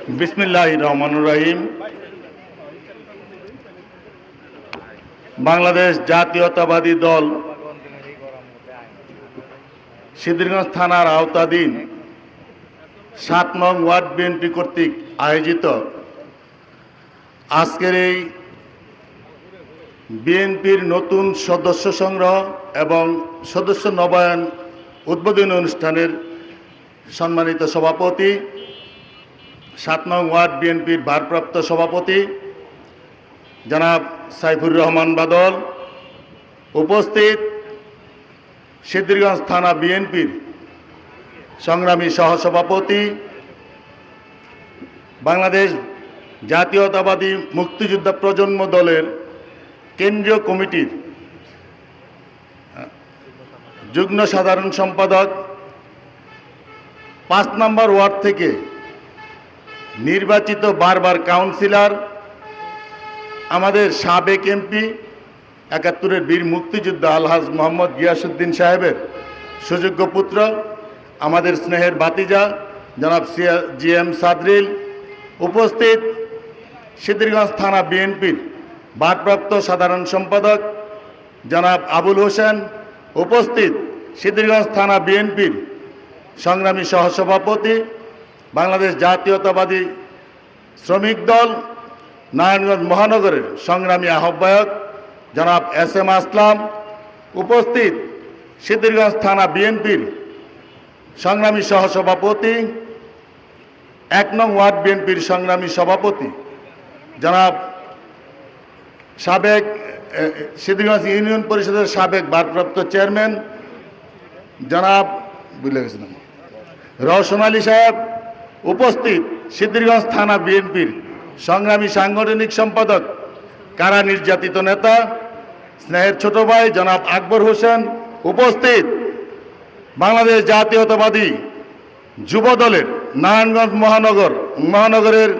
বিসমিল্লাহির রহমানির রহিম। বাংলাদেশ জাতীয়তাবাদী দল সিদ্ধিরগঞ্জ থানার আওতাধীন ৭ নং ওয়ার্ড বিএনপি কর্তৃক আয়োজিত আজকের এই বিএনপির নতুন সদস্য সংগ্রহ এবং সদস্য নবায়ন উদ্বোধনী অনুষ্ঠানের সম্মানিত সভাপতি, ৭ নং ওয়ার্ড বিএনপির ভারপ্রাপ্ত সভাপতি জনাব সাইফুর রহমান বাদল, উপস্থিত সিদ্ধিরগঞ্জ থানা বিএনপির সংগ্রামী সহসভাপতি, বাংলাদেশ জাতীয়তাবাদী মুক্তিযোদ্ধা প্রজন্ম দলের কেন্দ্রীয় কমিটির যুগ্ম সাধারণ সম্পাদক, ৫ নম্বর ওয়ার্ড থেকে নির্বাচিত বারবার কাউন্সিলর, আমাদের সাবেক এমপি ৭১-এর বীর মুক্তিযোদ্ধা আলহাজ মোহাম্মদ গিয়াসউদ্দিন সাহেবের সুযোগ্য পুত্র, আমাদের স্নেহের ভাতিজা জনাব জিএম সাদরিল, উপস্থিত সিদ্ধিরগঞ্জ থানা বিএনপির ভারপ্রাপ্ত সাধারণ সম্পাদক জনাব আবুল হোসেন, উপস্থিত সিদ্ধিরগঞ্জ থানা বিএনপির সংগ্রামী সহসভাপতি, বাংলাদেশ জাতীয়তাবাদী শ্রমিক দল নারায়ণগঞ্জ মহানগরের সংগ্রামী আহ্বায়ক জনাব এস.এম. আসলাম, উপস্থিত সিদ্ধিরগঞ্জ থানা বিএনপির সংগ্রামী সহসভাপতি, ১ নং ওয়ার্ড বিএনপির সংগ্রামী সভাপতি জনাব সাবেক সিদ্ধিরগঞ্জ ইউনিয়ন পরিষদের সাবেক ভারপ্রাপ্ত চেয়ারম্যান জনাব রওশন আলী সাহেব, উপস্থিত সিদ্ধিরগঞ্জ থানা বিএনপির সংগ্রামী সাংগঠনিক সম্পাদক, কারা নির্যাতিত নেতা স্নেহের ছোট ভাই জনাব আকবর হোসেন, উপস্থিত বাংলাদেশ জাতীয়তাবাদী যুব দলের নারায়ণগঞ্জ মহানগরের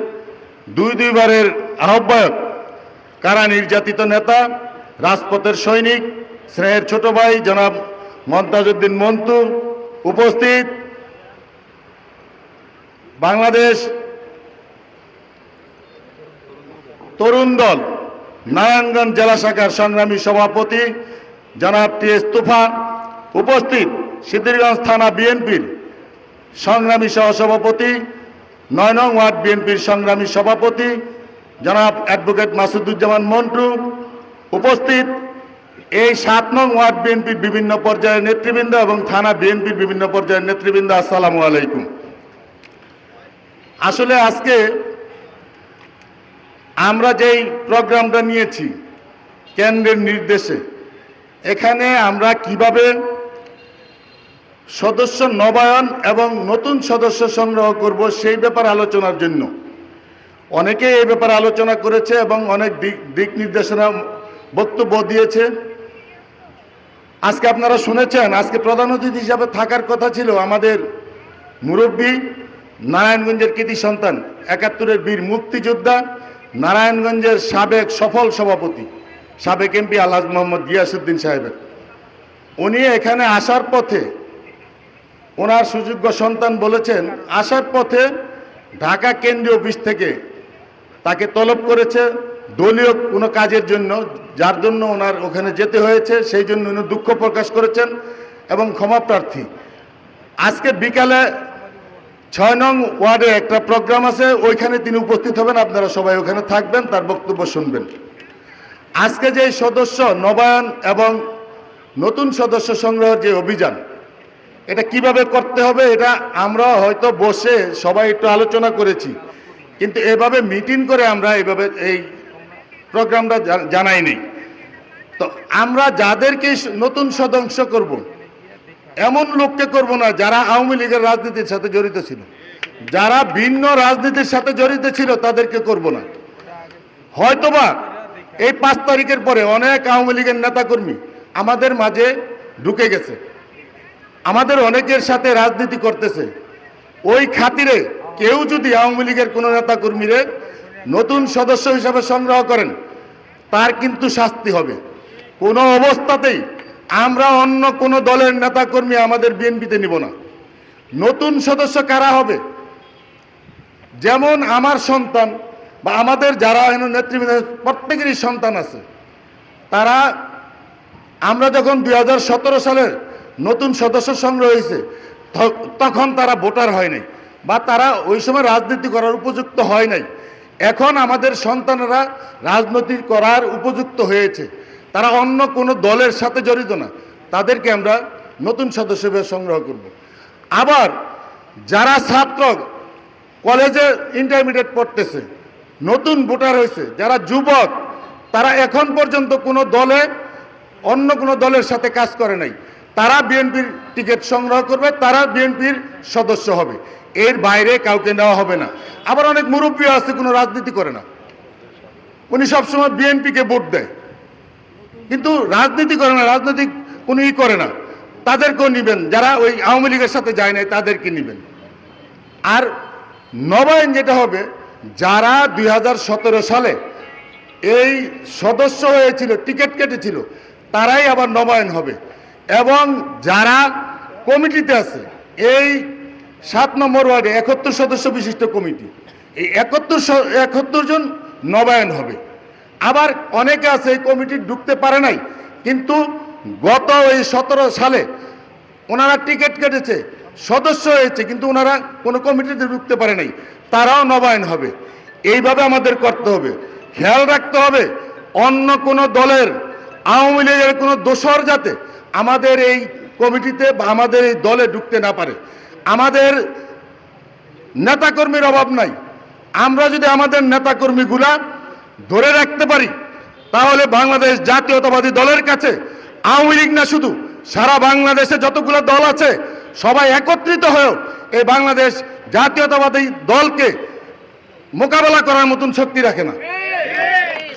দুইবারের আহ্বায়ক, কারা নির্যাতিত নেতা রাজপথের সৈনিক স্নেহের ছোট ভাই জনাব মমতাজউদ্দিন মন্টু, উপস্থিত বাংলাদেশ তরুণ দল নারায়ণগঞ্জ জেলা শাখার সংগ্রামী সভাপতি জনাব টি.এস. তুফা, উপস্থিত সিদ্ধিরগঞ্জ থানা বিএনপির সংগ্রামী সহসভাপতি, ৯ নং ওয়ার্ড বিএনপির সংগ্রামী সভাপতি জনাব অ্যাডভোকেট মাসুদুজ্জামান মন্টু, উপস্থিত এই ৭ নং ওয়ার্ড বিএনপির বিভিন্ন পর্যায়ের নেতৃবৃন্দ এবং থানা বিএনপির বিভিন্ন পর্যায়ের নেতৃবৃন্দ, আসসালামু আলাইকুম। আসলে আজকে আমরা যেই প্রোগ্রামটা নিয়েছি কেন্দ্রের নির্দেশে, এখানে আমরা কিভাবে সদস্য নবায়ন এবং নতুন সদস্য সংগ্রহ করব সেই ব্যাপারে আলোচনার জন্য অনেকে এই ব্যাপারে আলোচনা করেছে এবং অনেক দিক নির্দেশনা বক্তব্য দিয়েছে। আজকে আপনারা শুনেছেন, আজকে প্রধান অতিথি হিসাবে থাকার কথা ছিল আমাদের মুরব্বী, নারায়ণগঞ্জের কৃতি সন্তান, ৭১-এর বীর মুক্তিযোদ্ধা, নারায়ণগঞ্জের সাবেক সফল সভাপতি, সাবেক এমপি আলহাজ মোহাম্মদ গিয়াসউদ্দিন সাহেবের। উনি এখানে আসার পথে ওনার সুযোগ্য সন্তান বলেছেন, আসার পথে ঢাকা কেন্দ্রীয় অফিস থেকে তাকে তলব করেছে দলীয় কোনো কাজের জন্য, যার জন্য ওনার ওখানে যেতে হয়েছে, সেই জন্য উনি দুঃখ প্রকাশ করেছেন এবং ক্ষমা প্রার্থী। আজকে বিকালে ৬ নং ওয়ার্ডে একটা প্রোগ্রাম আছে, ওইখানে তিনি উপস্থিত হবেন, আপনারা সবাই ওখানে থাকবেন, তার বক্তব্য শুনবেন। আজকে যে সদস্য নবায়ন এবং নতুন সদস্য সংগ্রহের যে অভিযান, এটা কিভাবে করতে হবে এটা আমরা হয়তো বসে সবাই একটু আলোচনা করেছি, কিন্তু এভাবে মিটিং করে আমরা এইভাবে এই প্রোগ্রামটা জানাই নেই। তো আমরা যাদেরকে নতুন সদস্য করব, এমন লোককে করব না যারা আওয়ামী লীগের রাজনীতির সাথে জড়িত ছিল, যারা ভিন্ন রাজনীতির সাথে জড়িত ছিল তাদেরকে করব না। হয়তোবা এই ৫ তারিখের পরে অনেক আওয়ামী লীগের নেতাকর্মী আমাদের মাঝে ঢুকে গেছে, আমাদের অনেকের সাথে রাজনীতি করতেছে। ওই খাতিরে কেউ যদি আওয়ামী লীগের কোনো নেতাকর্মীরে নতুন সদস্য হিসাবে সংগ্রহ করেন, তার কিন্তু শাস্তি হবে। কোনো অবস্থাতেই আমরা অন্য কোনো দলের নেতাকর্মী আমাদের বিএনপিতে নিব না। নতুন সদস্য কারা হবে? যেমন আমার সন্তান বা আমাদের যারা নেতৃবৃন্দ প্রত্যেকেরই সন্তান আছে, তারা আমরা যখন 2017 সালের নতুন সদস্য সংগ্রহ হয়েছে তখন তারা ভোটার হয় নাই বা তারা ওই সময় রাজনীতি করার উপযুক্ত হয় নাই। এখন আমাদের সন্তানেরা রাজনীতি করার উপযুক্ত হয়েছে, তারা অন্য কোনো দলের সাথে জড়িত না, তাদেরকে আমরা নতুন সদস্য হিসেবে সংগ্রহ করব। আবার যারা ছাত্র কলেজে ইন্টারমিডিয়েট পড়তেছে, নতুন ভোটার হয়েছে, যারা যুবক, তারা এখন পর্যন্ত কোনো দলে অন্য কোনো দলের সাথে কাজ করে নাই, তারা বিএনপির টিকিট সংগ্রহ করবে, তারা বিএনপির সদস্য হবে, এর বাইরে কাউকে নেওয়া হবে না। আবার অনেক মুরব্বী আছে কোনো রাজনীতি করে না, উনি সবসময় বিএনপিকে ভোট দেয় কিন্তু রাজনীতি করে না, রাজনৈতিক কোনো করে না, তাদেরকেও নেবেন। যারা ওই আওয়ামী লীগের সাথে যায় নাই তাদেরকে নেবেন। আর নবায়ন যেটা হবে, যারা 2017 সালে এই সদস্য হয়েছিল, টিকিট কেটেছিল, তারাই আবার নবায়ন হবে। এবং যারা কমিটিতে আছে, এই 7 নম্বর ওয়ার্ডে 71 সদস্য বিশিষ্ট কমিটি, এই 71 জন নবায়ন হবে। আবার অনেকে আছে এই কমিটি ঢুকতে পারে নাই, কিন্তু গত এই 17 সালে ওনারা টিকিট কেটেছে, সদস্য হয়েছে, কিন্তু ওনারা কোনো কমিটিতে ঢুকতে পারে নাই, তারাও নবায়ন হবে। এইভাবে আমাদের করতে হবে, খেয়াল রাখতে হবে অন্য কোনো দলের, আওয়ামী লীগের কোনো দোসর যাতে আমাদের এই কমিটিতে বা আমাদের এই দলে ঢুকতে না পারে। আমাদের নেতাকর্মীর অভাব নাই, আমরা যদি আমাদের নেতাকর্মীগুলা ধরে রাখতে পারি তাহলে বাংলাদেশ জাতীয়তাবাদী দলের কাছে আওয়ামী লীগ না, শুধু সারা বাংলাদেশে যতগুলো দল আছে সবাই একত্রিত হয়েও এই বাংলাদেশ জাতীয়তাবাদী দলকে মোকাবেলা করার মতন শক্তি রাখে না।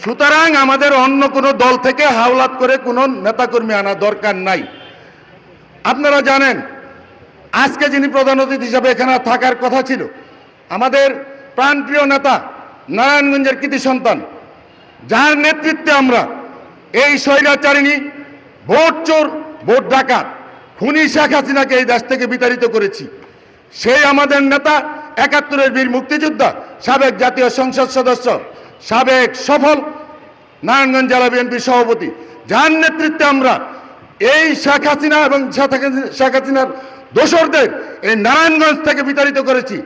সুতরাং আমাদের অন্য কোনো দল থেকে হাওলাত করে কোনো নেতাকর্মী আনা দরকার নাই। আপনারা জানেন আজকে যিনি প্রধান অতিথি হিসাবে এখানে থাকার কথা ছিল, আমাদের প্রাণপ্রিয় নেতা, নারায়ণগঞ্জের কৃতি সন্তান, যার নেতৃত্বে আমরা এই স্বৈরাচারিণী, ভোট চোর, ভোট ডাকাত, খুনি শেখ হাসিনাকে এই দেশ থেকে বিতাড়িত করেছি। সেই আমাদের নেতা, 71-এর বীর মুক্তিযোদ্ধা, সাবেক জাতীয় সংসদ সদস্য, সাবেক সফল নারায়ণগঞ্জ জেলা বিএনপির সভাপতি, যার নেতৃত্বে আমরা এই শেখ হাসিনা এবং শেখ হাসিনার দোসরদের এই নারায়ণগঞ্জ থেকে বিতাড়িত করেছি।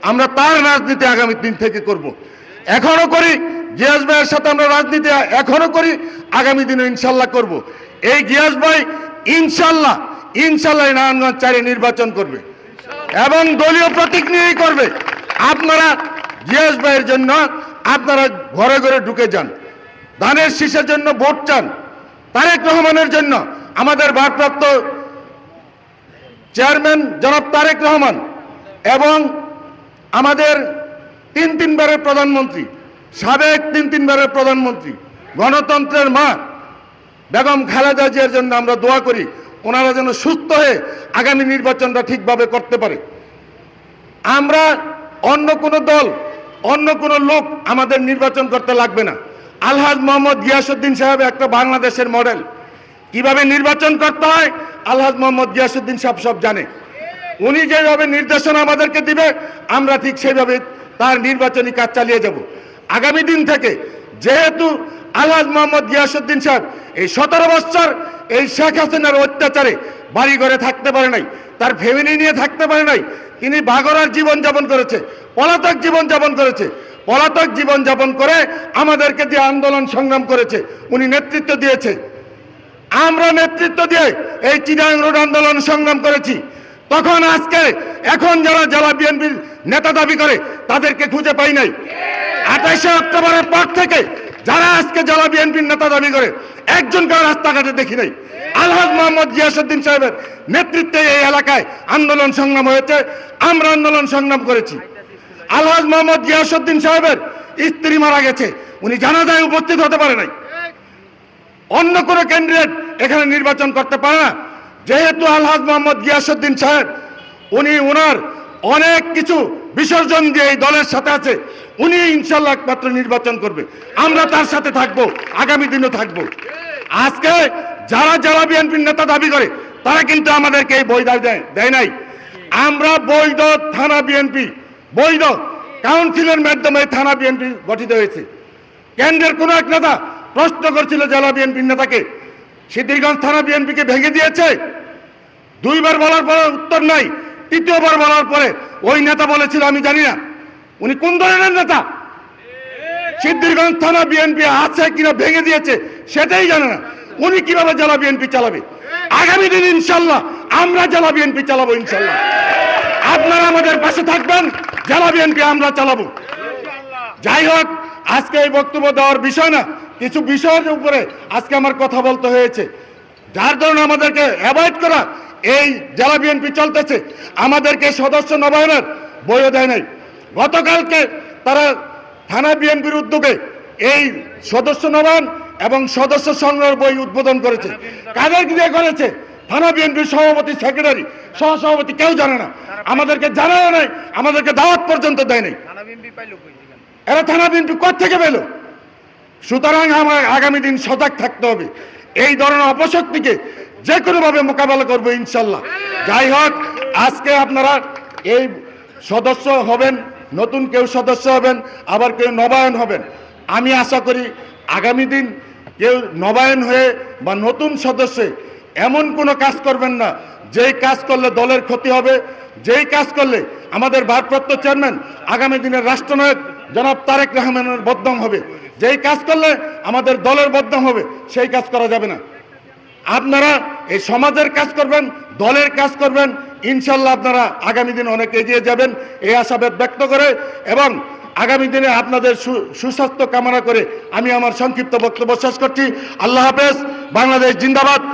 আমরা তার রাজনীতি আগামী দিন থেকে করব, এখনো করি। গিয়াস ভাইয়ের সাথে আমরা রাজনীতি এখনো করি, আগামী দিনে ইনশাল্লাহ করব। এই গিয়াস ভাই ইনশাল্লাহ এই নারায়ণগঞ্জ 4-এ নির্বাচন করবে এবং দলীয় প্রতীক নিয়েই করবে। আপনারা গিয়াস ভাইয়ের জন্য আপনারা ঘরে ঘরে ঢুকে যান, ধানের শীষের জন্য ভোট চান, তারেক রহমানের জন্য আমাদের ভারপ্রাপ্ত চেয়ারম্যান জনাব তারেক রহমান এবং আমাদের 3 বারের প্রধানমন্ত্রী, সাবেক 3 বারের প্রধানমন্ত্রী, গণতন্ত্রের মা বেগম খালেদা জিয়ার জন্য আমরা দোয়া করি, ওনারা যেন সুস্থ হয়ে আগামী নির্বাচনটা ঠিকভাবে করতে পারে। আমরা অন্য কোনো দল, অন্য কোনো লোক আমাদের নির্বাচন করতে লাগবে না। আলহাজ মোহাম্মদ গিয়াসউদ্দিন সাহেব একটা বাংলাদেশের মডেল, কিভাবে নির্বাচন করতে হয় আলহাজ মোহাম্মদ গিয়াসউদ্দিন সাহেব সব জানে। উনি যেভাবে নির্দেশনা আমাদেরকে দিবে আমরা ঠিক সেইভাবে তার নির্বাচনী কাজ চালিয়ে যাব। আগামী দিন থেকে যেহেতু আলহাজ মোহাম্মদ গিয়াসউদ্দিন সাহেব এই 17 বছর এই শেখ হাসিনার অত্যাচারে বাড়ি ঘরে থাকতে পারে নাই, তার ফ্যামিলি নিয়ে থাকতে পারে নাই, তিনি বাগড়ার জীবনযাপন করেছে, পলাতক জীবনযাপন করেছে, পলাতক জীবনযাপন করে আমাদেরকে যে আন্দোলন সংগ্রাম করেছে উনি নেতৃত্ব দিয়েছে। আমরা নেতৃত্ব দিয়ে এই চিটাগাং রোড আন্দোলন সংগ্রাম করেছি। তখন আজকে এখন যারা জেলা বিএনপির নেতা দাবি করে তাদেরকে খুঁজে পাই নাই। 28 অক্টোবরের পর থেকে যারা আজকে জেলা বিএনপির নেতা দাবি করে একজনকে রাস্তাঘাটে দেখি নাই। আলহাজ মোহাম্মদ গিয়াসউদ্দিন সাহেবের নেতৃত্বে এই এলাকায় আন্দোলন সংগ্রাম হয়েছে, আমরা আন্দোলন সংগ্রাম করেছি। আলহাজ মোহাম্মদ গিয়াসউদ্দিন সাহেবের স্ত্রী মারা গেছে, উনি জানাজায় উপস্থিত হতে পারে নাই। অন্য কোনো ক্যান্ডিডেট এখানে নির্বাচন করতে পারে না। যেহেতু আলহাজ মোহাম্মদ গিয়াসউদ্দিন সাহেব উনি ওনার অনেক কিছু বিসর্জন দিয়ে এই দলের সাথে আছে, উনি ইনশাল্লাহ একমাত্র নির্বাচন করবে, আমরা তার সাথে থাকবো, আগামী দিনও থাকবো। আজকে যারা জেলা বিএনপির নেতা দাবি করে তারা কিন্তু আমাদেরকে এই বৈধ দেয় নাই। আমরা বৈধ থানা বিএনপি, বৈধ কাউন্সিলের মাধ্যমে থানা বিএনপি গঠিত হয়েছে। কেন্দ্রের কোন এক নেতা প্রশ্ন করছিল জেলা বিএনপির নেতাকে, সিদ্ধিরগঞ্জ থানা বিএনপিকে ভেঙে দিয়েছে। দুইবার বলার পরে উত্তর নাই, তৃতীয়বার বলার পরে ওই নেতা বলেছিল আমি জানি না। উনি কোন ধরনের নেতা? সিদ্ধিরগঞ্জ থানা বিএনপি আছে কিনা ভেঙে দিয়েছে সেটাই জানে না। উনি কিভাবে জেলা বিএনপি চালাবে? আগামী দিন ইনশাল্লাহ আমরা জেলা বিএনপি চালাবো ইনশাল্লাহ। আপনারা আমাদের পাশে থাকবেন, জেলা বিএনপি আমরা চালাবো। যাই হোক, আজকে এই বক্তব্য দেওয়ার বিষয় না, কিছু বিষয়ের উপরে আজকে আমার কথা বলতে হয়েছে, যার কারণে আমাদেরকে অ্যাভয়েড করা এই জেলা বিএনপি চলতেছে। আমাদেরকে সদস্য নবায়নের বইও দেয় নাই। গতকালকে তারা থানা বিএনপির উদ্যোগে এই সদস্য নবায়ন এবং সদস্য সংগ্রহ বই উদ্বোধন করেছে। কাদের দিয়ে করেছে? থানা বিএনপির সভাপতি, সেক্রেটারি, সহসভাপতি, কেউ জানে না। আমাদেরকে জানাও নাই, আমাদেরকে দাওয়াত পর্যন্ত দেয় নাই। এরা থানা বিএনপি কোত্থেকে পেল? সুতরাং আমার আগামী দিন সজাগ থাকতে হবে। এই ধরনের অপশক্তিকে যে কোনোভাবে মোকাবেলা করবো ইনশাল্লাহ। যাই হোক, আজকে আপনারা এই সদস্য হবেন, নতুন কেউ সদস্য হবেন, আবার কেউ নবায়ন হবেন। আমি আশা করি আগামী দিন কেউ নবায়ন হয়ে বা নতুন সদস্যে এমন কোনো কাজ করবেন না যেই কাজ করলে দলের ক্ষতি হবে, যেই কাজ করলে আমাদের ভারপ্রাপ্ত চেয়ারম্যান আগামী দিনের রাষ্ট্রনায়ক জনাব তারেক রহমানের বদনাম হবে, যেই কাজ করলে আমাদের দলের বদনাম হবে, সেই কাজ করা যাবে না। আপনারা এই সমাজের কাজ করবেন, দলের কাজ করবেন, ইনশাল্লাহ আপনারা আগামী দিনে অনেক এগিয়ে যাবেন এই আশাবাদ ব্যক্ত করে এবং আগামী দিনে আপনাদের সুস্বাস্থ্য কামনা করে আমি আমার সংক্ষিপ্ত বক্তব্য শেষ করছি। আল্লাহ হাফেজ। বাংলাদেশ জিন্দাবাদ।